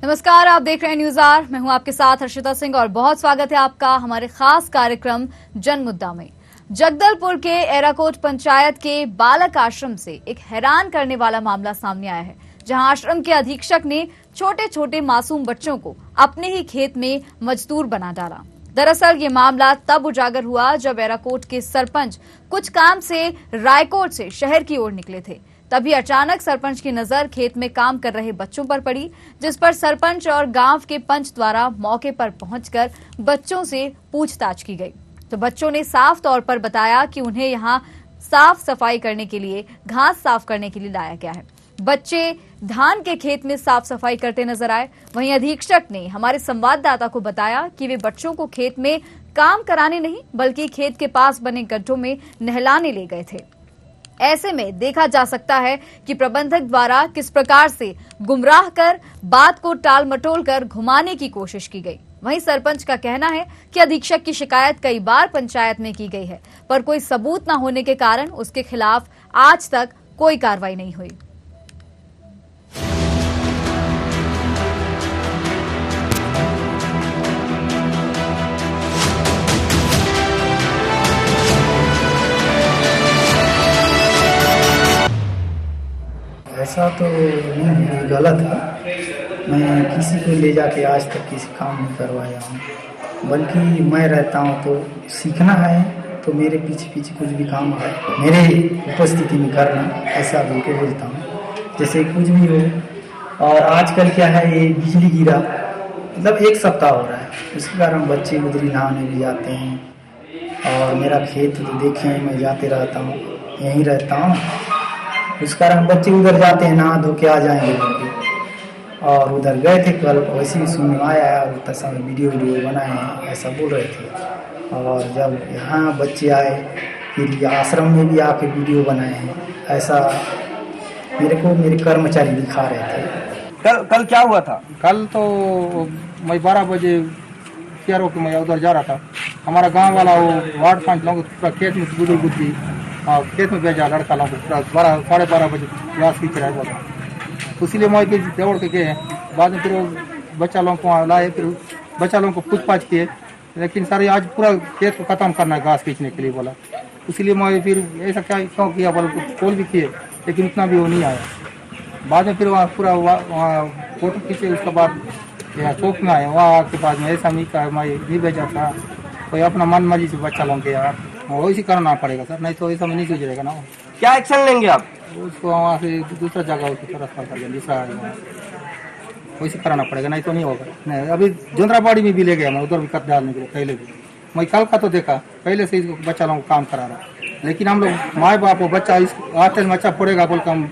नमस्कार, आप देख रहे हैं न्यूज आर। मैं हूं आपके साथ हर्षिता सिंह और बहुत स्वागत है आपका हमारे खास कार्यक्रम जन मुद्दा में। जगदलपुर के एराकोट पंचायत के बालक आश्रम से एक हैरान करने वाला मामला सामने आया है, जहां आश्रम के अधीक्षक ने छोटे छोटे मासूम बच्चों को अपने ही खेत में मजदूर बना डाला। दरअसल ये मामला तब उजागर हुआ जब एराकोट के सरपंच कुछ काम से रायकोट से शहर की ओर निकले थे। तभी अचानक सरपंच की नजर खेत में काम कर रहे बच्चों पर पड़ी, जिस पर सरपंच और गांव के पंच द्वारा मौके पर पहुंचकर बच्चों से पूछताछ की गई। तो बच्चों ने साफ तौर पर बताया कि उन्हें यहां साफ सफाई करने के लिए, घास साफ करने के लिए लाया गया है। बच्चे धान के खेत में साफ सफाई करते नजर आए। वहीं अधीक्षक ने हमारे संवाददाता को बताया कि वे बच्चों को खेत में काम कराने नहीं बल्कि खेत के पास बने गड्ढों में नहलाने ले गए थे। ऐसे में देखा जा सकता है कि प्रबंधक द्वारा किस प्रकार से गुमराह कर बात को टाल मटोल कर घुमाने की कोशिश की गई। वहीं सरपंच का कहना है कि अधीक्षक की शिकायत कई बार पंचायत में की गई है, पर कोई सबूत न होने के कारण उसके खिलाफ आज तक कोई कार्रवाई नहीं हुई। ऐसा तो नहीं है, गलत है। मैं किसी को ले जाके आज तक किसी काम नहीं करवाया हूँ, बल्कि मैं रहता हूँ तो सीखना है तो मेरे पीछे पीछे कुछ भी काम है मेरे उपस्थिति में करना, ऐसा बोल के बोलता हूँ जैसे कुछ भी हो। और आजकल क्या है, ये बिजली गिरा मतलब 1 सप्ताह हो रहा है, उसके कारण बच्चे गुजरी नहाने भी जाते हैं। और मेरा खेत तो देखें, मैं जाते रहता हूँ, यहीं रहता हूँ, उस कारण बच्चे उधर जाते हैं, नहा धो के आ जाएंगे बोल के। और उधर गए थे कल, वैसे ही सुनने आया और उतना समय वीडियो बनाए हैं ऐसा बोल रहे थे। और जब यहाँ बच्चे आए फिर आश्रम में भी आके वीडियो बनाए हैं, ऐसा मेरे कर्मचारी दिखा रहे थे। कल क्या हुआ था? कल तो मैं 12 बजे क्यारो के मैं उधर जा रहा था। हमारा गांव वाला वो वार्ड 5 लोग पूरा खेत में गुजरी और खेत में भेजा लड़का लोग पूरा 12 बजे घास खींच रहा है। इसीलिए मैं दौड़ के गए। बाद में फिर वो बच्चा लोगों को लाए, फिर बच्चा लोगों को पूछताछ किए, लेकिन सर आज पूरा खेत को खत्म करना है घास खींचने के लिए बोला। इसीलिए मैं फिर ऐसा क्यों किया बोला, कॉल भी किए लेकिन उतना भी वो नहीं आया। बाद में फिर वहाँ पूरा वहाँ फोटो खींचे, उसके बाद यहाँ चौक में आए, वहाँ आके बाद में ऐसा नहीं कहा मैं नहीं भेजा था, कोई अपना मन मर्जी से बच्चा लोगों के यार वैसे करना पड़ेगा सर, नहीं तो ऐसा में नहीं गुजरेगा ना। क्या एक्शन लेंगे आप? उसको वहाँ से दूसरा जगह उसको ट्रांसफर कर देंगे, दूसरा वैसे कराना पड़ेगा, नहीं तो नहीं होगा। नहीं अभी जोंद्राबाड़ी में भी ले गया मैं, उधर भी कट डालने के लिए पहले भी। मैं कल का तो देखा, पहले से बच्चा लोगों को काम करा रहा, लेकिन हम लोग माँ बाप बच्चा आते बच्चा पड़ेगा बोल कर हम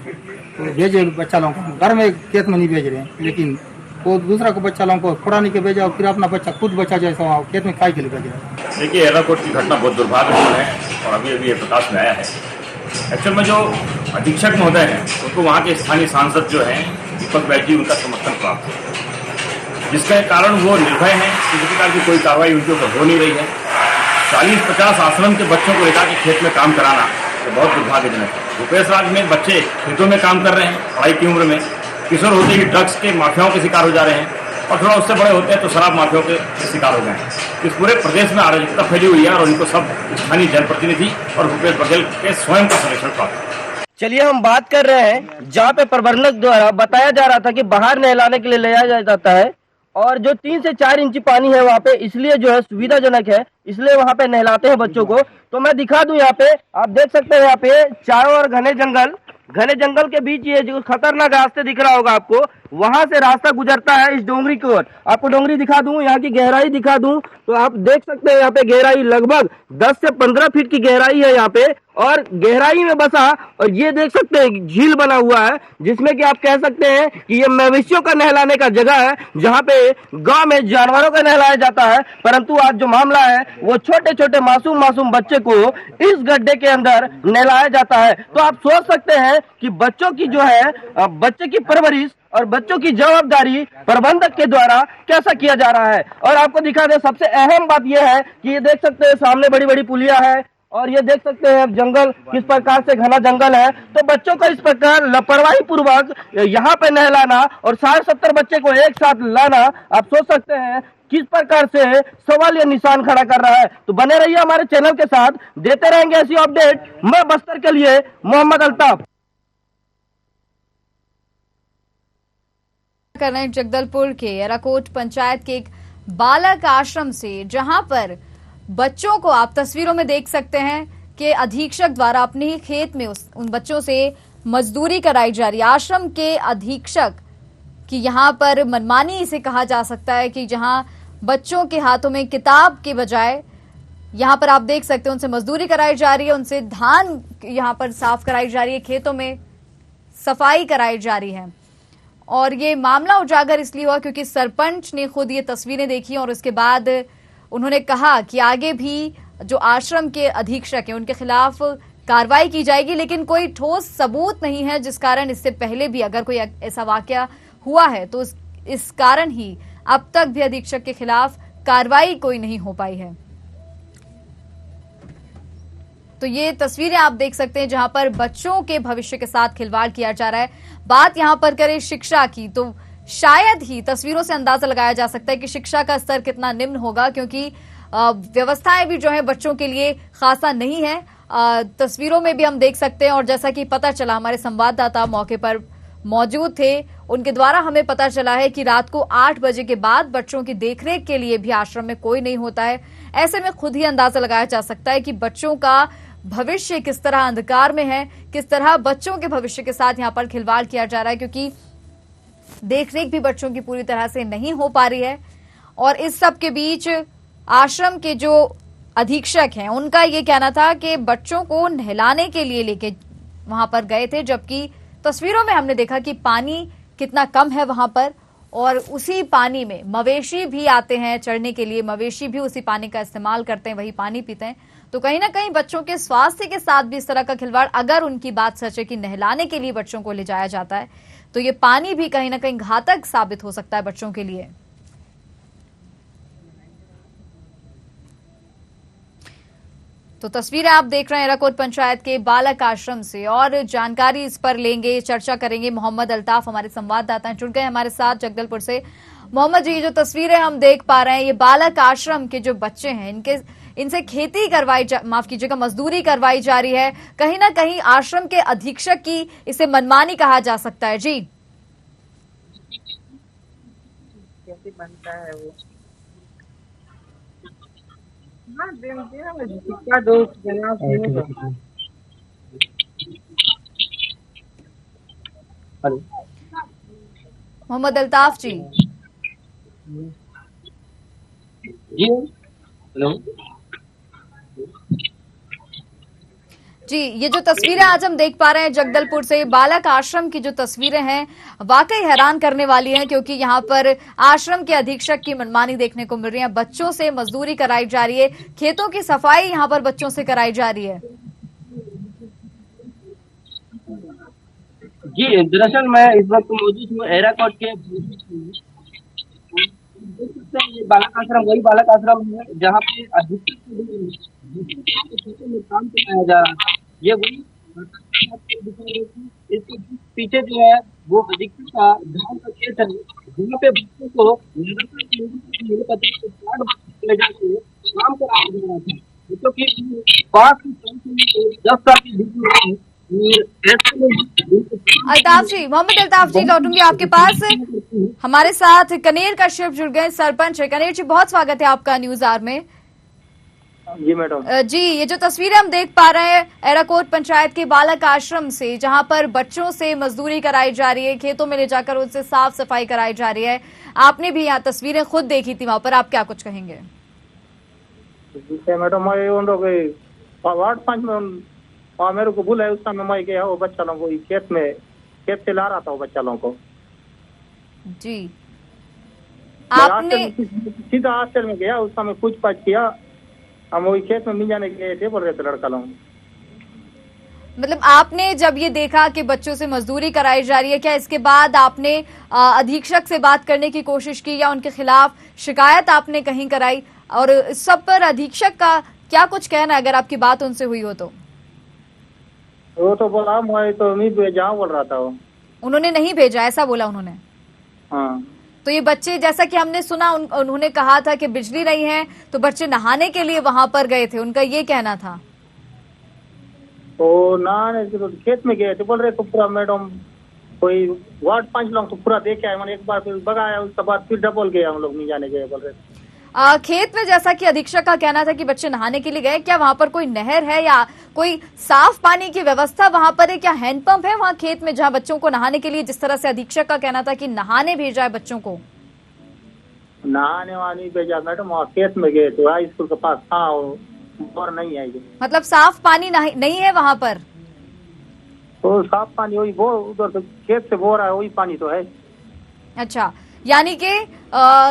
भेजे बच्चा लोगों को, घर में खेत में नहीं भेज रहे हैं, लेकिन वो दूसरा को बच्चा लोगों को फोड़ाने के भेजा और फिर अपना बच्चा खुद बच्चा जैसा खेत में खाई के लिए भेज रहा है। देखिए, एराकोट की घटना बहुत दुर्भाग्यपूर्ण है और अभी अभी ये प्रकाश में आया है। एक्चुअल में जो अधीक्षक महोदय हैं उनको वहाँ के स्थानीय सांसद जो हैं दीपक बैजी, उनका समर्थन प्राप्त है, जिसके कारण वो निर्भय हैं, किसी प्रकार की कोई कार्रवाई उनके ऊपर हो नहीं रही है। 40-50 आश्रम के बच्चों को लेकर के खेत में काम कराना तो बहुत दुर्भाग्यजनक है। भूपेश राज में बच्चे खेतों में काम कर रहे हैं पढ़ाई की उम्र में, किशोर होते ही ड्रग्स के माफियाओं के शिकार हो जा रहे हैं, और थोड़ा उससे बड़े होते हैं तो शराब माफियाओं के शिकार हो गए हैं। इस पूरे प्रदेश में अराजकता फैली हुई है और उनको सब स्थानीय जनप्रतिनिधि और भूपेश बघेल के स्वयं का संरक्षण प्राप्त है। चलिए हम बात कर रहे हैं जहाँ पे प्रबंधक द्वारा बताया जा रहा था कि बाहर नहलाने के लिए ले जाया जाता है और जो 3 से 4 इंची पानी है वहाँ पे, इसलिए जो है सुविधाजनक है, इसलिए वहाँ पे नहलाते हैं बच्चों को। तो मैं दिखा दूं, यहाँ पे आप देख सकते हैं, यहाँ पे चारों ओर घने जंगल के बीच ये जो खतरनाक रास्ते दिख रहा होगा आपको, वहां से रास्ता गुजरता है इस डोंगरी की ओर। आपको डोंगरी दिखा दूं, यहाँ की गहराई दिखा दूं तो आप देख सकते हैं यहाँ पे गहराई लगभग 10 से 15 फीट की गहराई है यहाँ पे, और गहराई में बसा, और ये देख सकते हैं झील बना हुआ है जिसमें कि आप कह सकते हैं कि ये मवेशियों का नहलाने का जगह है, जहाँ पे गांव में जानवरों का नहलाया जाता है। परंतु आज जो मामला है वो छोटे छोटे मासूम बच्चे को इस गड्ढे के अंदर नहलाया जाता है। तो आप सोच सकते हैं कि बच्चों की जो है, बच्चे की परवरिश और बच्चों की जवाबदारी प्रबंधक के द्वारा कैसा किया जा रहा है। और आपको दिखा दे, सबसे अहम बात यह है कि ये देख सकते हैं सामने बड़ी बड़ी पुलिया है, और ये देख सकते हैं अब जंगल किस प्रकार से घना जंगल है। तो बच्चों को इस प्रकार लापरवाही पूर्वक यहाँ पे नहलाना और 70 बच्चे को एक साथ लाना, आप सोच सकते हैं किस प्रकार से सवाल या निशान खड़ा कर रहा है। तो बने रहिए हमारे चैनल के साथ, देते रहेंगे ऐसी अपडेट। मैं बस्तर के लिए मोहम्मद अल्ताफ कर रहे हैं जगदलपुर के एराकोट पंचायत के एक बालक आश्रम से, जहां पर बच्चों को आप तस्वीरों में देख सकते हैं कि अधीक्षक द्वारा अपने ही खेत में उन बच्चों से मजदूरी कराई जा रही है। आश्रम के अधीक्षक की यहां पर मनमानी इसे कहा जा सकता है कि जहां बच्चों के हाथों में किताब के बजाय यहां पर आप देख सकते हैं उनसे मजदूरी कराई जा रही है, उनसे धान यहां पर साफ कराई जा रही है, खेतों में सफाई कराई जा रही है। और ये मामला उजागर इसलिए हुआ क्योंकि सरपंच ने खुद ये तस्वीरें देखी और उसके बाद उन्होंने कहा कि आगे भी जो आश्रम के अधीक्षक हैं उनके खिलाफ कार्रवाई की जाएगी, लेकिन कोई ठोस सबूत नहीं है, जिस कारण इससे पहले भी अगर कोई ऐसा वाकया हुआ है तो इस कारण ही अब तक भी अधीक्षक के खिलाफ कार्रवाई कोई नहीं हो पाई है। तो ये तस्वीरें आप देख सकते हैं जहां पर बच्चों के भविष्य के साथ खिलवाड़ किया जा रहा है। बात यहां पर करें शिक्षा की तो शायद ही तस्वीरों से अंदाजा लगाया जा सकता है कि शिक्षा का स्तर कितना निम्न होगा, क्योंकि व्यवस्थाएं भी जो है बच्चों के लिए खासा नहीं है। तस्वीरों में भी हम देख सकते हैं और जैसा कि पता चला, हमारे संवाददाता मौके पर मौजूद थे, उनके द्वारा हमें पता चला है कि रात को 8 बजे के बाद बच्चों की देखरेख के लिए भी आश्रम में कोई नहीं होता है। ऐसे में खुद ही अंदाजा लगाया जा सकता है कि बच्चों का भविष्य किस तरह अंधकार में है, किस तरह बच्चों के भविष्य के साथ यहाँ पर खिलवाड़ किया जा रहा है, क्योंकि देखरेख भी बच्चों की पूरी तरह से नहीं हो पा रही है। और इस सब के बीच आश्रम के जो अधीक्षक हैं उनका ये कहना था कि बच्चों को नहलाने के लिए लेके वहां पर गए थे, जबकि तस्वीरों में हमने देखा कि पानी कितना कम है वहां पर, और उसी पानी में मवेशी भी आते हैं चढ़ने के लिए, मवेशी भी उसी पानी का इस्तेमाल करते हैं, वही पानी पीते हैं। तो कहीं ना कहीं बच्चों के स्वास्थ्य के साथ भी इस तरह का खिलवाड़, अगर उनकी बात सच है कि नहलाने के लिए बच्चों को ले जाया जाता है, तो ये पानी भी कहीं ना कहीं घातक साबित हो सकता है बच्चों के लिए। तो तस्वीरें आप देख रहे हैं एराकोट पंचायत के बालक आश्रम से, और जानकारी इस पर लेंगे, चर्चा करेंगे। मोहम्मद अल्ताफ हमारे संवाददाता जुड़ गए हमारे साथ जगदलपुर से। मोहम्मद जी, जो तस्वीरें हम देख पा रहे हैं, ये बालक आश्रम के जो बच्चे हैं इनसे खेती माफ कीजिएगा, मजदूरी करवाई जा रही है। कहीं ना कहीं आश्रम के अधीक्षक की इसे मनमानी कहा जा सकता है। जी, कैसे बनता है वो? हाँ, क्या दोस्त मोहम्मद अल्ताफ जी। हेलो जी, ये जो तस्वीरें आज हम देख पा रहे हैं जगदलपुर से बालक आश्रम की जो तस्वीरें हैं वाकई हैरान करने वाली हैं, क्योंकि यहाँ पर आश्रम के अधीक्षक की मनमानी देखने को मिल रही है। बच्चों से मजदूरी कराई जा रही है, खेतों की सफाई यहाँ पर बच्चों से कराई जा रही है। जी, दरअसल मैं इस वक्त मौजूद हूँ एराकोट के बालक आश्रम, वही बालक आश्रम है जहाँ पे अधीक्षक में काम कराया जा रहा है। ये वही इसके पीछे जो है वो अधीक्षक का धान का खेत है, जहाँ पे बच्चों को ले जाके काम कराया जा रहा था, जो कि 5 से 10 साल की डिग्री। अल्ताफ जी, मोहम्मद अल्ताफ जी, लौटूंगी आपके पास। हमारे साथ कनेर कश्यप जुड़ गए, सरपंच है। कनेर जी, बहुत स्वागत है आपका न्यूज आर में। जी मैडम। जी, ये जो तस्वीरें हम देख पा रहे हैं एराकोट पंचायत के बालक आश्रम से, जहां पर बच्चों से मजदूरी कराई जा रही है, खेतों में ले जाकर उनसे साफ सफाई कराई जा रही है, आपने भी यहाँ तस्वीरें खुद देखी थी वहां पर, आप क्या कुछ कहेंगे? मैडम, मैं वार्ड 5 में मेरे को भूल है, उस समय मैं गया वो बच्चा लोगों को खेत से ला रहा था वो बच्चा लोगों को। जी, आपने सीधा हॉस्टल में गया, उस समय पूछताछ किया, हम वही खेत में मिल जाने के लिए थे बोल रहे थे लड़का लोग। मतलब आपने जब ये देखा कि बच्चों से मजदूरी कराई जा रही है, क्या इसके बाद आपने अधीक्षक से बात करने की कोशिश की या उनके खिलाफ शिकायत आपने कहीं कराई? और इस सब पर अधीक्षक का क्या कुछ कहना है अगर आपकी बात उनसे हुई हो तो? वो तो बोला मैं तो नहीं भेजा बोल रहा था वो। उन्होंने नहीं भेजा, ऐसा बोला उन्होंने? हाँ तो ये बच्चे, जैसा कि हमने सुना, उन्होंने कहा था कि बिजली नहीं है तो बच्चे नहाने के लिए वहां पर गए थे, उनका ये कहना था। तो नहाने तो खेत में गए थे बोल रहे, तो पूरा मैडम कोई वार्ड 5 लोग तो पूरा देखे आए, मैंने एक बार फिर बगाया, उसके बाद फिर डबल गए, हम लोग नहीं जाने गए बोल रहे। खेत में, जैसा कि अधीक्षक का कहना था कि बच्चे नहाने के लिए गए, क्या वहां पर कोई नहर है या कोई साफ पानी की व्यवस्था वहां पर है? क्या हैंडपंप है वहां खेत में जहां बच्चों को नहाने के लिए, जिस तरह से अधीक्षक का कहना था कि नहाने भेजा है बच्चों को? नहाने वहाँ नहीं भेजा मैडम, वहाँ खेत में गए तो हाई स्कूल के पास था, और नहीं है। मतलब साफ पानी नहीं है वहां पर? तो साफ पानी वही वो उधर तो खेत से बो रहा है, वही पानी तो है। अच्छा, यानी कि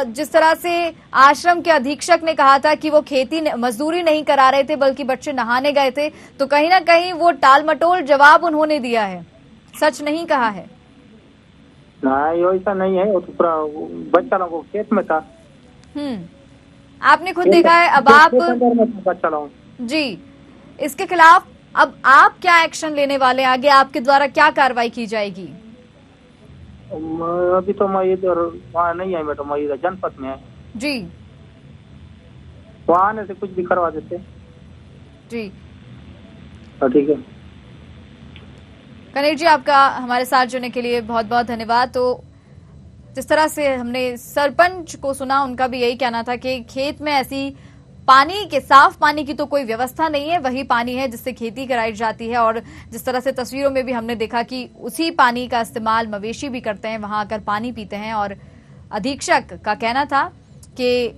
जिस तरह से आश्रम के अधीक्षक ने कहा था कि वो खेती मजदूरी नहीं करा रहे थे बल्कि बच्चे नहाने गए थे, तो कहीं ना कहीं वो टाल मटोल जवाब उन्होंने दिया है, सच नहीं कहा है। नहीं वैसा नहीं है, वो तो पूरा बच्चा लोगों को खेत में था। आपने खुद देखा है। अब आप बच्चा लोग जी, इसके खिलाफ अब आप क्या एक्शन लेने वाले हैं? आगे आपके द्वारा क्या कार्रवाई की जाएगी? अभी तो मैं इधर वहाँ नहीं है मैडम, मैं इधर जनपद में है जी। वहाँ आने से कुछ भी करवा देते जी। ठीक है। कनेर जी, आपका हमारे साथ जुड़ने के लिए बहुत बहुत धन्यवाद। तो जिस तरह से हमने सरपंच को सुना, उनका भी यही कहना था कि खेत में ऐसी पानी के, साफ पानी की तो कोई व्यवस्था नहीं है, वही पानी है जिससे खेती कराई जाती है। और जिस तरह से तस्वीरों में भी हमने देखा कि उसी पानी का इस्तेमाल मवेशी भी करते हैं, वहां आकर पानी पीते हैं। और अधीक्षक का कहना था कि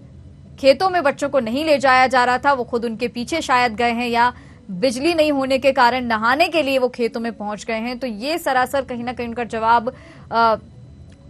खेतों में बच्चों को नहीं ले जाया जा रहा था, वो खुद उनके पीछे शायद गए हैं या बिजली नहीं होने के कारण नहाने के लिए वो खेतों में पहुंच गए हैं। तो ये सरासर कहीं ना कहीं उनका जवाब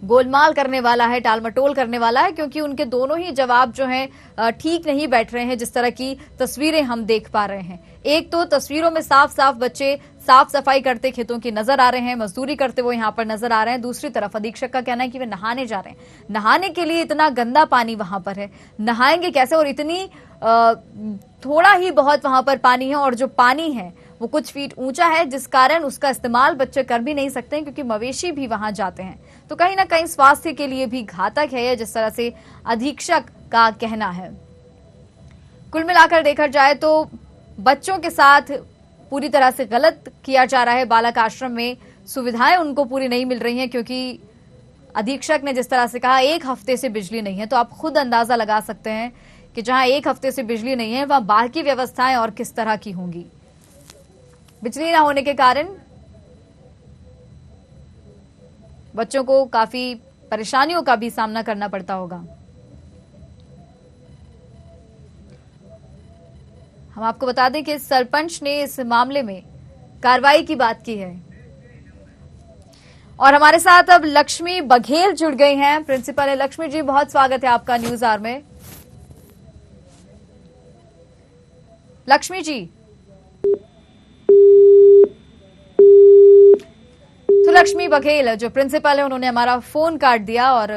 गोलमाल करने वाला है, टालमटोल करने वाला है, क्योंकि उनके दोनों ही जवाब जो हैं ठीक नहीं बैठ रहे हैं। जिस तरह की तस्वीरें हम देख पा रहे हैं, एक तो तस्वीरों में साफ साफ बच्चे साफ सफाई करते खेतों की नजर आ रहे हैं, मजदूरी करते वो यहाँ पर नजर आ रहे हैं। दूसरी तरफ अधीक्षक का कहना है कि वे नहाने जा रहे हैं, नहाने के लिए इतना गंदा पानी वहां पर है, नहाएंगे कैसे? और इतनी थोड़ा ही बहुत वहां पर पानी है, और जो पानी है वो कुछ फीट ऊंचा है, जिस कारण उसका इस्तेमाल बच्चे कर भी नहीं सकते हैं, क्योंकि मवेशी भी वहां जाते हैं। तो कहीं ना कहीं स्वास्थ्य के लिए भी घातक है, जिस तरह से अधीक्षक का कहना है। कुल मिलाकर देखा जाए तो बच्चों के साथ पूरी तरह से गलत किया जा रहा है। बालक आश्रम में सुविधाएं उनको पूरी नहीं मिल रही हैं, क्योंकि अधीक्षक ने जिस तरह से कहा 1 हफ्ते से बिजली नहीं है, तो आप खुद अंदाजा लगा सकते हैं कि जहां 1 हफ्ते से बिजली नहीं है वहां बाकी व्यवस्थाएं और किस तरह की होंगी। बिजली ना होने के कारण बच्चों को काफी परेशानियों का भी सामना करना पड़ता होगा। हम आपको बता दें कि सरपंच ने इस मामले में कार्रवाई की बात की है। और हमारे साथ अब लक्ष्मी बघेल जुड़ गई हैं, प्रिंसिपल है। लक्ष्मी जी, बहुत स्वागत है आपका न्यूज आवर में। लक्ष्मी जी, तो लक्ष्मी बघेल जो प्रिंसिपल है, उन्होंने हमारा फोन काट दिया और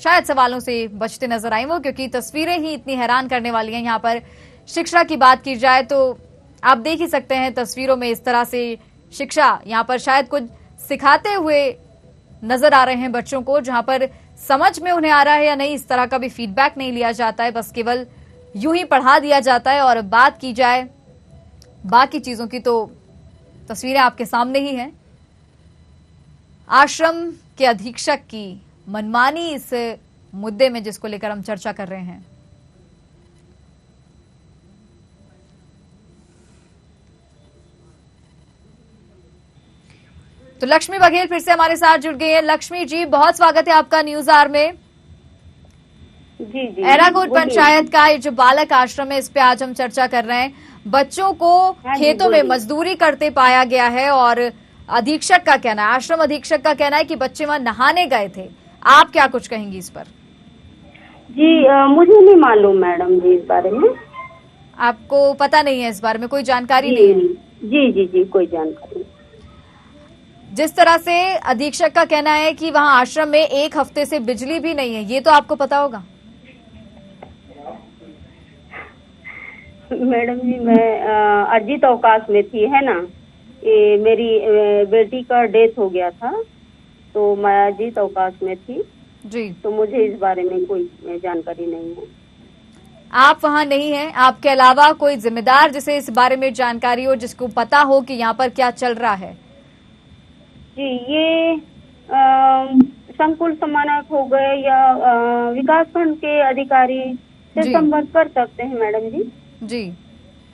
शायद सवालों से बचते नजर आई वो, क्योंकि तस्वीरें ही इतनी हैरान करने वाली हैं। यहाँ पर शिक्षा की बात की जाए तो आप देख ही सकते हैं तस्वीरों में, इस तरह से शिक्षा यहाँ पर शायद कुछ सिखाते हुए नजर आ रहे हैं बच्चों को, जहां पर समझ में उन्हें आ रहा है या नहीं इस तरह का भी फीडबैक नहीं लिया जाता है, बस केवल यूं ही पढ़ा दिया जाता है। और बात की जाए बाकी चीजों की तो तस्वीरें आपके सामने ही हैं। आश्रम के अधीक्षक की मनमानी इस मुद्दे में, जिसको लेकर हम चर्चा कर रहे हैं। तो लक्ष्मी बघेल फिर से हमारे साथ जुड़ गई है। लक्ष्मी जी, बहुत स्वागत है आपका न्यूज आवर में। जी जी, एराकोट पंचायत का ये जो बालक आश्रम है, इस पे आज हम चर्चा कर रहे हैं। बच्चों को खेतों में मजदूरी करते पाया गया है और अधीक्षक का कहना है, आश्रम अधीक्षक का कहना है कि बच्चे वहां नहाने गए थे। आप क्या कुछ कहेंगी इस पर? जी मुझे नहीं मालूम मैडम जी इस बारे में। आपको पता नहीं है इस बारे में, कोई जानकारी नहीं है? जी जी जी, कोई जानकारी नहीं। जिस तरह से अधीक्षक का कहना है कि वहां आश्रम में 1 हफ्ते से बिजली भी नहीं है, ये तो आपको पता होगा। मैडम जी मैं अर्जित अवकाश में थी, है ना। ये मेरी बेटी का डेथ हो गया था, तो मैं अर्जित अवकाश में थी, जी। तो मुझे इस बारे में कोई जानकारी नहीं है। आप वहां नहीं हैं, आपके अलावा कोई जिम्मेदार जिसे इस बारे में जानकारी हो, जिसको पता हो कि यहाँ पर क्या चल रहा है? जी, ये संकुल समानक हो गए या विकास खंड के अधिकारी से जी। संपर्क कर सकते हैं मैडम जी। जी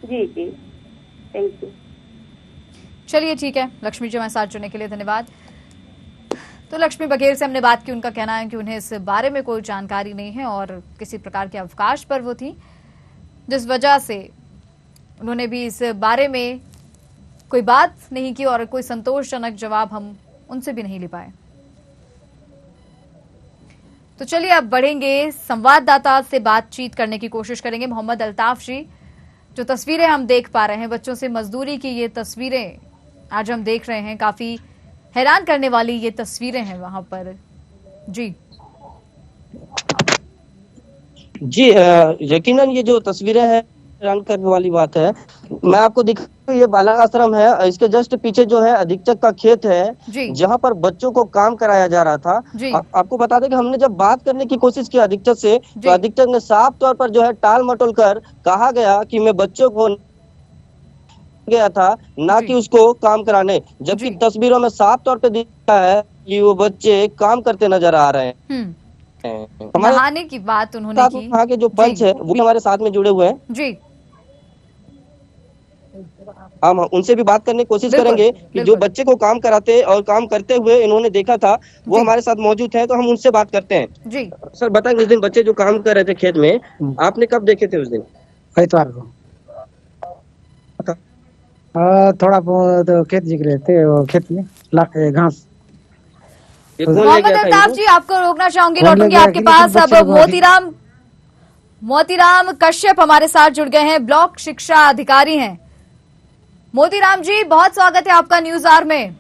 जी जी, थैंक यू। चलिए ठीक है, लक्ष्मी जी हमारे साथ जुड़ने के लिए धन्यवाद। तो लक्ष्मी बघेल से हमने बात की, उनका कहना है कि उन्हें इस बारे में कोई जानकारी नहीं है और किसी प्रकार के अवकाश पर वो थी, जिस वजह से उन्होंने भी इस बारे में कोई बात नहीं की और कोई संतोषजनक जवाब हम उनसे भी नहीं ले पाए। तो चलिए अब बढ़ेंगे, संवाददाता से बातचीत करने की कोशिश करेंगे। मोहम्मद अल्ताफ जी, जो तस्वीरें हम देख पा रहे हैं बच्चों से मजदूरी की, ये तस्वीरें आज हम देख रहे हैं, काफी हैरान करने वाली ये तस्वीरें हैं वहां पर। जी जी, यकीनन ये जो तस्वीरें हैं हैरान करने वाली बात है। मैं आपको दिखा, ये बालक आश्रम है, इसके जस्ट पीछे जो है अधीक्षक का खेत जी। है, जहां पर बच्चों को काम कराया जा रहा था। जी। आपको बता दें कि हमने जब बात करने की कोशिश की अधीक्षक से, जी। तो अधीक्षक ने साफ तौर पर जो है टाल मटोल कर कहा गया कि मैं बच्चों को गया था, ना जी। कि उसको काम कराने, जबकि जी। तस्वीरों में साफ तौर पर दिखा है कि वो बच्चे काम करते नजर आ रहे हैं। हमारे नहाने की बात उन्होंने साथ की। वहाँ के जो पंच जी। है वो भी हमारे साथ में जुड़े हुए हैं, जी हम उनसे भी बात करने की कोशिश बिल्कुल, करेंगे कि जो बिल्कुल। बच्चे को काम कराते और काम करते हुए इन्होंने देखा था, वो जी। हमारे साथ मौजूद हैं, तो हम उनसे बात करते हैं। जी सर बताएं, उस दिन बच्चे जो काम कर रहे थे खेत में, आपने कब देखे थे उस दिन? इतवार को थोड़ा बहुत खेत जिग रहे थे, वो खेत में घास। ये कौन ले मोहम्मद गया था अल्ताफ इनको? जी, आपको रोकना चाहूंगी, कौन ले लौटूंगी गया आपके कि पास। बच्चे अब को मोतीराम कश्यप हमारे साथ जुड़ गए हैं, ब्लॉक शिक्षा अधिकारी हैं। मोतीराम जी, बहुत स्वागत है आपका न्यूज आवर में।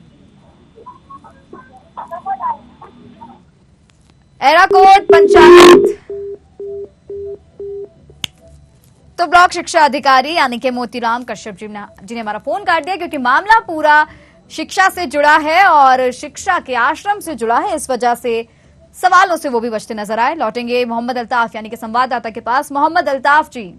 एराकोट पंचायत, तो ब्लॉक शिक्षा अधिकारी यानी कि मोतीराम कश्यप जी ने हमारा फोन काट दिया, क्योंकि मामला पूरा शिक्षा से जुड़ा है और शिक्षा के आश्रम से जुड़ा है, इस वजह से सवालों से वो भी बचते नजर आए। लौटेंगे मोहम्मद अल्ताफ यानी कि संवाददाता के पास। मोहम्मद अल्ताफ जी,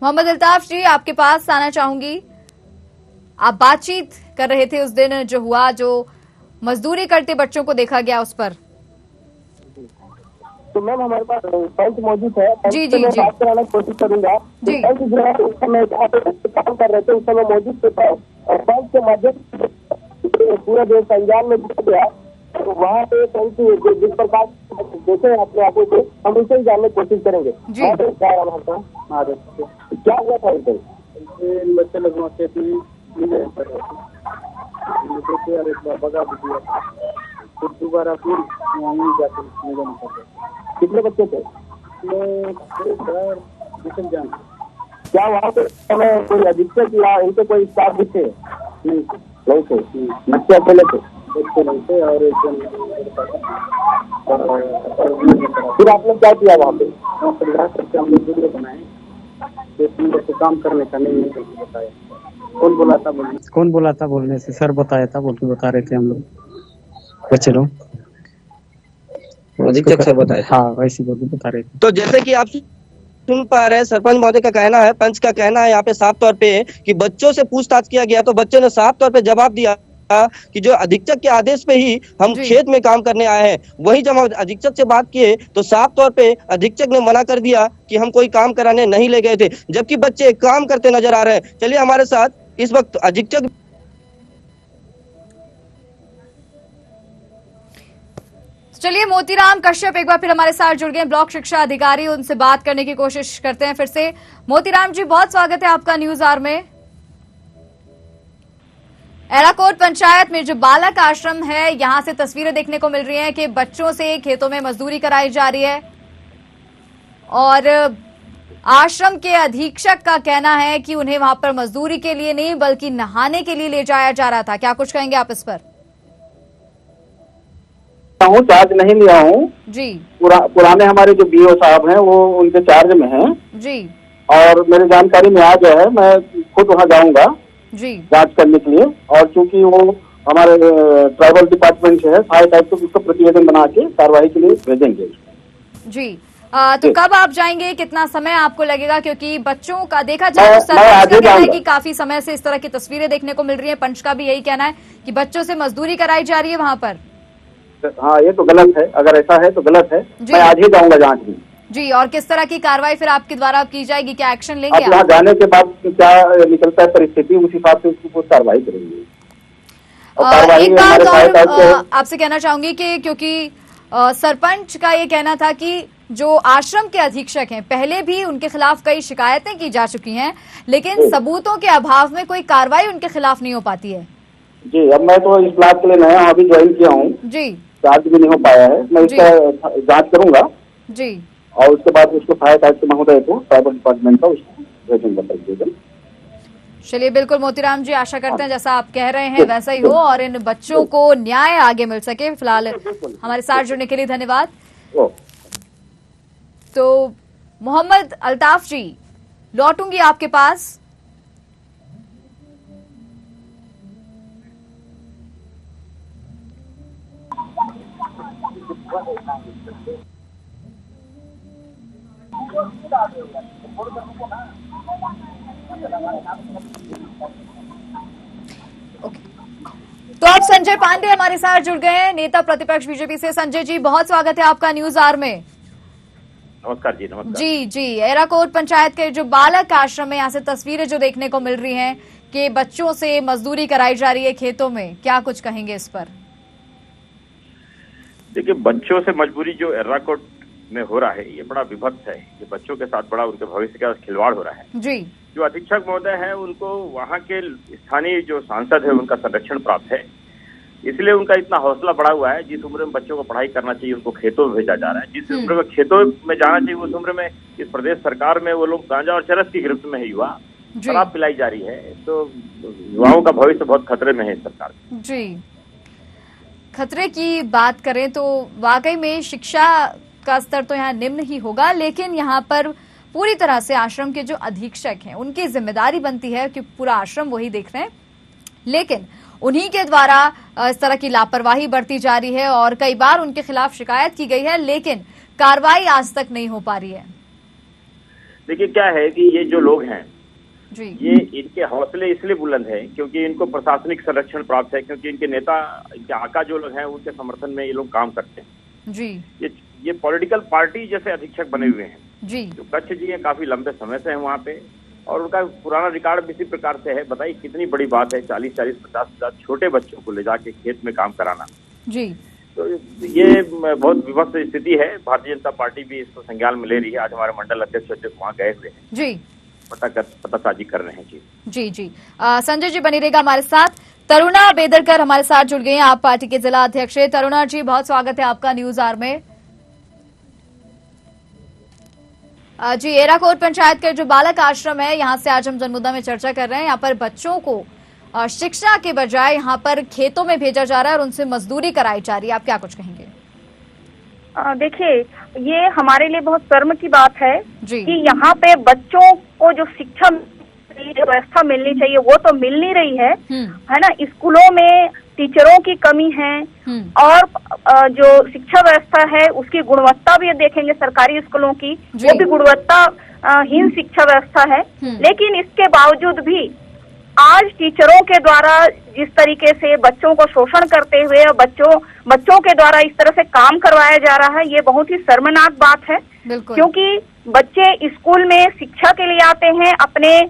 मोहम्मद अल्ताफ जी, आपके पास आना चाहूंगी। आप बातचीत कर रहे थे उस दिन जो हुआ, जो मजदूरी करते बच्चों को देखा गया, उस पर। तो मैम हमारे पास पंच मौजूद है, पंच जी, से जी, मैं जी। बात कराने की कोशिश करूंगा। जी। पंच जो है उस समय जहाँ पे बच्चे काम कर रहे थे उस समय मौजूद थे, और पंच के माध्यम से पूरा देश संज्ञान में दिया गया, तो वहाँ पे पंच जिस प्रकार देखे अपने आंखों से, हम उसे ही जानने की कोशिश करेंगे। जी। क्या हुआ था उस दिन? बच्चे लोग वहाँ खेत में बगा भी दिया, फिर दोबारा फिर वहीं जाकर निगम कर दिया। कितने बच्चे थे? जान क्या वहाँ पे समय कोई अधीक्षक या इनके कोई स्टाफ भी थे? नहीं नहीं थे, बच्चे अकेले थे। बच्चे नहीं थे, और एक जन फिर आपने क्या किया वहाँ पे? प्रयास करके हम लोग वीडियो बनाए, तो काम करने का नहीं बताया। कौन बोला था बोलने से? सर बताया था, बोल के बता रहे थे हम लोग, बच्चे लोग अधीक्षक से बताया? हाँ, वैसे बोल के बता रहे थे। तो जैसे कि आप सुन पा रहे हैं, सरपंच महोदय का कहना है, पंच का कहना है यहाँ पे साफ तौर पे कि बच्चों से पूछताछ किया गया, तो बच्चों ने साफ तौर पे जवाब दिया कि जो अधीक्षक के आदेश पे ही हम जी। खेत में काम करने आए हैं। वही जब हम अधीक्षक से बात किए तो साफ तौर पे अधीक्षक ने मना कर दिया कि हम कोई काम कराने नहीं ले गए थे, जबकि बच्चे काम करते नजर आ रहे हैं। चलिए हमारे साथ इस वक्त अधीक्षक चलिए मोतीराम कश्यप एक बार फिर हमारे साथ जुड़ गए, ब्लॉक शिक्षा अधिकारी, उनसे बात करने की कोशिश करते हैं फिर से। मोतीराम जी, बहुत स्वागत है आपका न्यूज आवर में। एराकोट पंचायत में जो बालक आश्रम है, यहां से तस्वीरें देखने को मिल रही हैं कि बच्चों से खेतों में मजदूरी कराई जा रही है और आश्रम के अधीक्षक का कहना है कि उन्हें वहां पर मजदूरी के लिए नहीं बल्कि नहाने के लिए ले जाया जा रहा था। क्या कुछ कहेंगे आप इस पर? चार्ज नहीं लिया हूँ जी। पुराने हमारे जो बीओ साहब हैं वो उनके चार्ज में हैं जी। और मेरी जानकारी में आ गया है, मैं खुद वहाँ जाऊंगा जी जांच करने के लिए। और चूंकि वो हमारे ट्राइबल डिपार्टमेंट से है, फायर टाइप तो उसको प्रतिवेदन बना के कार्रवाई के लिए भेजेंगे जी। तो कब आप जाएंगे, कितना समय आपको लगेगा? क्योंकि बच्चों का देखा जाए तो सरपंच का कहना है कि काफी समय से इस तरह की तस्वीरें देखने को मिल रही है। पंच का भी यही कहना है कि बच्चों से मजदूरी कराई जा रही है वहां पर। हाँ, ये तो गलत है, अगर ऐसा है तो गलत है। मैं आज ही जाऊंगा जांच में जी। और किस तरह की कार्रवाई फिर आपके द्वारा की जाएगी, क्या एक्शन लेंगे? अब वहाँ जाने के बाद क्या निकलता है परिस्थिति, उस हिसाब से उसको कार्रवाई करेंगे। एक बात और आपसे कहना चाहूंगी कि क्योंकि सरपंच का ये कहना था कि जो आश्रम के अधीक्षक हैं पहले भी उनके खिलाफ कई शिकायतें की जा चुकी हैं, लेकिन सबूतों के अभाव में कोई कार्रवाई उनके खिलाफ नहीं हो पाती है। जी, अब मैं तो इस ब्लॉक के लिए नया अभी ज्वाइन किया हूँ जी, चार्ज भी नहीं हो पाया है। मैं इसका जांच करूंगा जी और उसके बाद उसको सहायता आयुक्त महोदय को ट्राइबल डिपार्टमेंट का उसको भेजेंगे प्रतिवेदन। चलिए, बिल्कुल मोतीराम जी, आशा करते हैं जैसा आप कह रहे हैं वैसा ही हो और इन बच्चों को न्याय आगे मिल सके। फिलहाल हमारे साथ जुड़ने के लिए धन्यवाद। तो मोहम्मद अल्ताफ जी, लौटूंगी आपके पास। तो अब संजय पांडे हमारे साथ जुड़ गए हैं, नेता प्रतिपक्ष बीजेपी से। संजय जी, बहुत स्वागत है आपका न्यूज आवर में। नमस्कार जी। नमस्कार जी जी। एराकोट पंचायत के जो बालक आश्रम है, यहाँ से तस्वीरें जो देखने को मिल रही हैं कि बच्चों से मजदूरी कराई जा रही है खेतों में, क्या कुछ कहेंगे इस पर? देखिए, बच्चों से मजबूरी जो एराकोट में हो रहा है ये बड़ा विभत्स है। ये बच्चों के साथ बड़ा उनके भविष्य का खिलवाड़ हो रहा है जी। जो अधीक्षक महोदय है उनको वहाँ के स्थानीय जो सांसद है उनका संरक्षण प्राप्त है, इसलिए उनका इतना हौसला बढ़ा हुआ है। जिस उम्र में बच्चों को पढ़ाई करना चाहिए उनको खेतों में भेजा जा रहा है। जिस उम्र में खेतों में जाना चाहिए उस उम्र में इस प्रदेश सरकार में वो लोग गांजा और चरस की गिरफ्त में है, युवा शराब पिलाई जा रही है। तो युवाओं का भविष्य बहुत खतरे में है सरकार जी। खतरे की बात करें तो वाकई में शिक्षा का स्तर तो यहाँ निम्न ही होगा, लेकिन यहाँ पर पूरी तरह से आश्रम के जो अधीक्षक हैं उनकी जिम्मेदारी बनती है कि पूरा आश्रम वही देख रहे हैं, लेकिन उन्हीं के द्वारा इस तरह की लापरवाही बरती जा रही है और कई बार उनके खिलाफ शिकायत की गई है, लेकिन कार्रवाई आज तक नहीं हो पा रही है। देखिए, क्या है कि ये जो लोग हैं जी, ये इनके हौसले इसलिए बुलंद है क्योंकि इनको प्रशासनिक संरक्षण प्राप्त है, क्योंकि इनके नेता, इनके आका जो लोग हैं उनके समर्थन में ये लोग काम करते हैं जी। ये पॉलिटिकल पार्टी जैसे अधीक्षक बने हुए हैं जी। जो कच्छ जी हैं, काफी लंबे समय से हैं वहाँ पे और उनका पुराना रिकॉर्ड इसी प्रकार से है। बताइए कितनी बड़ी बात है 40-50 छोटे बच्चों को ले जाके खेत में काम कराना जी। तो ये बहुत विभत्स स्थिति है। भारतीय जनता पार्टी भी इसको संज्ञान में ले रही है। आज हमारे मंडल अध्यक्ष वहाँ गए हुए हैं जी, पतासाजी कर रहे हैं जी। जी जी। संजय जी बनी रहेगा हमारे साथ। तरुणा बेदरकर हमारे साथ जुड़ गई हैं, आप पार्टी के जिला अध्यक्ष हैं। तरुणा जी, बहुत स्वागत है आपका न्यूज आवर में। जी, एराकोट पंचायत के जो बालक आश्रम है यहाँ से आज हम जनमुद्दा में चर्चा कर रहे हैं। यहाँ पर बच्चों को शिक्षा के बजाय यहाँ पर खेतों में भेजा जा रहा है और उनसे मजदूरी कराई जा रही है, आप क्या कुछ कहेंगे? देखिए, ये हमारे लिए बहुत शर्म की बात है जी। कि यहाँ पे बच्चों को जो शिक्षा व्यवस्था मिलनी चाहिए वो तो मिल नहीं रही है ना। स्कूलों में टीचरों की कमी है और जो शिक्षा व्यवस्था है उसकी गुणवत्ता भी देखेंगे सरकारी स्कूलों की, वो भी गुणवत्ताहीन शिक्षा व्यवस्था है। लेकिन इसके बावजूद भी आज टीचरों के द्वारा जिस तरीके से बच्चों को शोषण करते हुए बच्चों के द्वारा इस तरह से काम करवाया जा रहा है, ये बहुत ही शर्मनाक बात है। क्योंकि बच्चे स्कूल में शिक्षा के लिए आते हैं अपने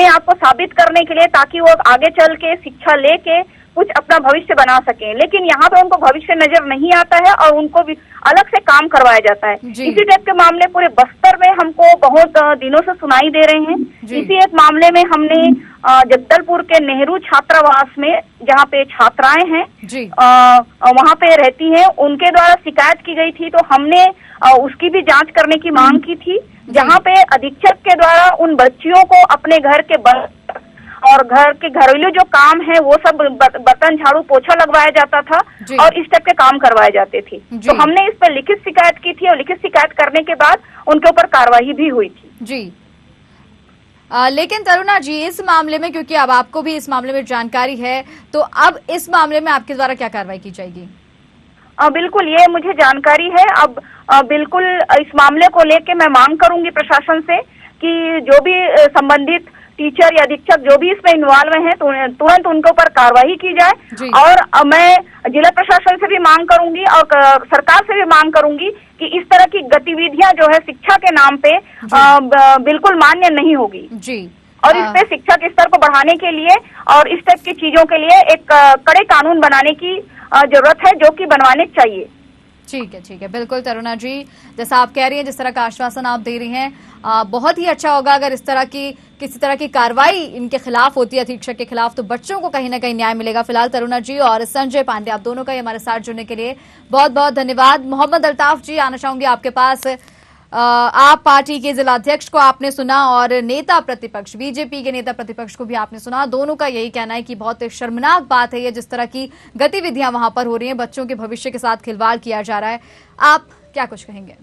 आप को साबित करने के लिए, ताकि वो आगे चल के शिक्षा लेके कुछ अपना भविष्य बना सकें, लेकिन यहाँ पे उनको भविष्य नजर नहीं आता है और उनको भी अलग से काम करवाया जाता है। इसी टाइप के मामले पूरे बस्तर में हमको बहुत दिनों से सुनाई दे रहे हैं। इसी एक मामले में हमने जगदलपुर के नेहरू छात्रावास में, जहाँ पे छात्राएं हैं वहाँ पे रहती हैं, उनके द्वारा शिकायत की गई थी, तो हमने उसकी भी जांच करने की मांग की थी, जहाँ पे अधीक्षक के द्वारा उन बच्चियों को अपने घर के और घर के घरेलू जो काम है वो सब बर्तन झाड़ू पोछा लगवाया जाता था और इस टाइप के काम करवाए जाते थे। तो हमने इस पर लिखित शिकायत की थी और लिखित शिकायत करने के बाद उनके ऊपर कार्रवाई भी हुई थी। जी लेकिन तरुणा जी, इस मामले में, क्योंकि अब आपको भी इस मामले में जानकारी है, तो अब इस मामले में आपके द्वारा क्या कार्रवाई की जाएगी? बिल्कुल, ये मुझे जानकारी है। अब बिल्कुल इस मामले को लेके मैं मांग करूंगी प्रशासन से कि जो भी संबंधित टीचर या अधीक्षक जो भी इसमें इन्वॉल्व हैं तो तुरंत उनके ऊपर कार्रवाई की जाए। और मैं जिला प्रशासन से भी मांग करूंगी और सरकार से भी मांग करूंगी कि इस तरह की गतिविधियां जो है शिक्षा के नाम पे बिल्कुल मान्य नहीं होगी जी। और इस पे शिक्षा के स्तर को बढ़ाने के लिए और इस टाइप की चीजों के लिए एक कड़े कानून बनाने की जरूरत है, जो कि बनवाने चाहिए। ठीक है, बिल्कुल तरुणा जी, जैसा आप कह रही हैं, जिस तरह का आश्वासन आप दे रही हैं, बहुत ही अच्छा होगा अगर इस तरह की किसी तरह की कार्रवाई इनके खिलाफ होती है, अधीक्षक के खिलाफ, तो बच्चों को कहीं ना कहीं न्याय मिलेगा। फिलहाल तरुणा जी और संजय पांडे, आप दोनों का ही हमारे साथ जुड़ने के लिए बहुत बहुत धन्यवाद। मोहम्मद अल्ताफ जी, आना चाहूंगी आपके पास। आप पार्टी के जिलाध्यक्ष को आपने सुना और नेता प्रतिपक्ष, बीजेपी के नेता प्रतिपक्ष को भी आपने सुना। दोनों का यही कहना है कि बहुत शर्मनाक बात है ये, जिस तरह की गतिविधियां वहां पर हो रही हैं, बच्चों के भविष्य के साथ खिलवाड़ किया जा रहा है। आप क्या कुछ कहेंगे?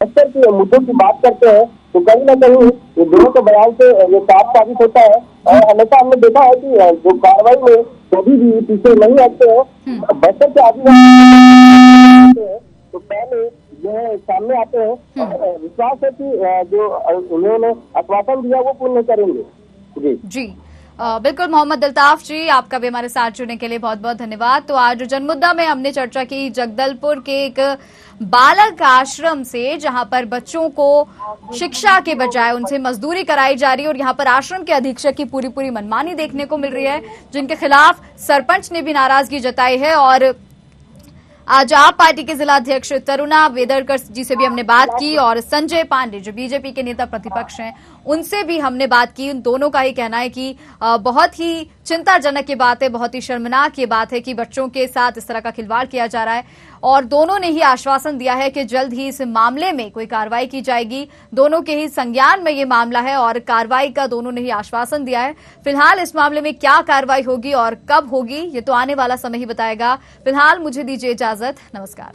अक्सर के मुद्दों की बात करते हैं तो कहीं ना कहीं ये दोनों के बयान से ये साफ साबित होता है। और हमेशा हमने देखा है कि जो कार्रवाई में कभी भी पीछे नहीं हटते हैं, बस्तर के आदिवासी तो पहले जो है सामने आते हैं और विश्वास है कि जो उन्होंने आश्वासन दिया वो पूर्ण करेंगे। जी बिल्कुल मोहम्मद अल्ताफ जी, आपका भी हमारे साथ जुड़ने के लिए बहुत बहुत धन्यवाद। तो आज जनमुद्दा में हमने चर्चा की जगदलपुर के एक बालक आश्रम से, जहां पर बच्चों को शिक्षा के बजाय उनसे मजदूरी कराई जा रही है और यहां पर आश्रम के अधीक्षक की पूरी मनमानी देखने को मिल रही है, जिनके खिलाफ सरपंच ने भी नाराजगी जताई है। और आज आप पार्टी के जिलाध्यक्ष तरुणा वेदरकर जी से भी हमने बात की और संजय पांडे जो बीजेपी के नेता प्रतिपक्ष हैं उनसे भी हमने बात की। उन दोनों का ही कहना है कि बहुत ही चिंताजनक ये बात है, बहुत ही शर्मनाक ये बात है कि बच्चों के साथ इस तरह का खिलवाड़ किया जा रहा है। और दोनों ने ही आश्वासन दिया है कि जल्द ही इस मामले में कोई कार्रवाई की जाएगी। दोनों के ही संज्ञान में ये मामला है और कार्रवाई का दोनों ने ही आश्वासन दिया है। फिलहाल इस मामले में क्या कार्रवाई होगी और कब होगी ये तो आने वाला समय ही बताएगा। फिलहाल मुझे दीजिए इजाजत, नमस्कार।